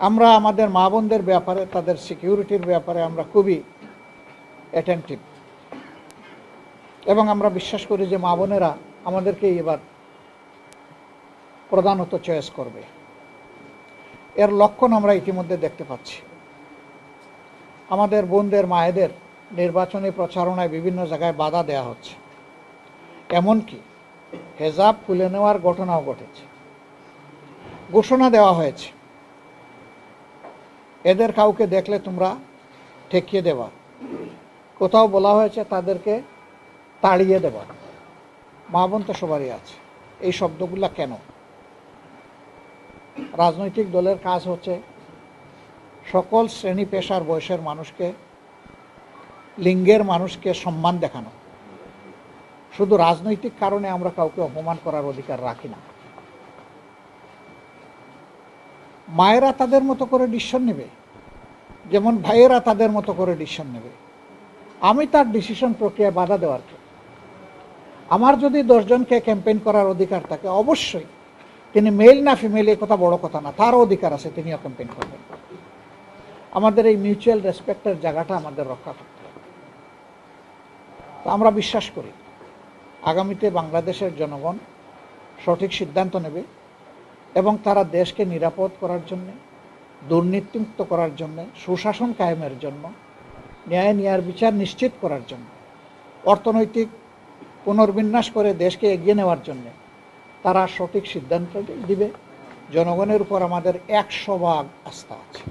আমরা আমাদের মা বোনদের ব্যাপারে, তাদের সিকিউরিটির ব্যাপারে আমরা খুবই অ্যাটেন্টিভ এবং আমরা বিশ্বাস করি যে মা বোনেরা আমাদেরকে এবার প্রধানত চয়েস করবে। এর লক্ষণ আমরা ইতিমধ্যে দেখতে পাচ্ছি। আমাদের বোনদের, মায়েদের নির্বাচনী প্রচারণায় বিভিন্ন জায়গায় বাধা দেওয়া হচ্ছে, এমনকি হেজাব খুলে নেওয়ার ঘটনাও ঘটেছে। ঘোষণা দেওয়া হয়েছে, এদের কাউকে দেখলে তোমরা ঠেকিয়ে দেবা। কোথাও বলা হয়েছে তাদেরকে তাড়িয়ে দেবা। মা বোন তো সবারই আছে। এই শব্দগুলা কেন? রাজনৈতিক দলের কাজ হচ্ছে সকল শ্রেণী পেশার বয়সের মানুষকে, লিঙ্গের মানুষকে সম্মান দেখানো। শুধু রাজনৈতিক কারণে আমরা কাউকে অপমান করার অধিকার রাখি না। মায়েরা তাদের মতো করে ডিসিশন নেবে, যেমন ভাইয়েরা তাদের মতো করে ডিসিশন নেবে। আমি তার ডিসিশন প্রক্রিয়ায় বাধা দেওয়ার কে? আমার যদি 10 জনকে ক্যাম্পেইন করার অধিকার থাকে, অবশ্যই তিনি মেল না ফিমেল এই কথা বড় কথা না, তারও অধিকার আছে, তিনিও ক্যাম্পেইন করবেন। আমাদের এই মিউচুয়াল রেসপেক্টের জায়গাটা আমাদের রক্ষা করতে হবে। তো আমরা বিশ্বাস করি আগামীতে বাংলাদেশের জনগণ সঠিক সিদ্ধান্ত নেবে এবং তারা দেশকে নিরাপদ করার জন্য, দুর্নীতিমুক্ত করার জন্য, সুশাসন কায়েমের জন্য, ন্যায় ন্যায়ের বিচার নিশ্চিত করার জন্য, অর্থনৈতিক পুনর্বিন্যাস করে দেশকে এগিয়ে নেওয়ার জন্য তারা সঠিক সিদ্ধান্ত দিবে। জনগণের উপর আমাদের 100% আস্থা আছে।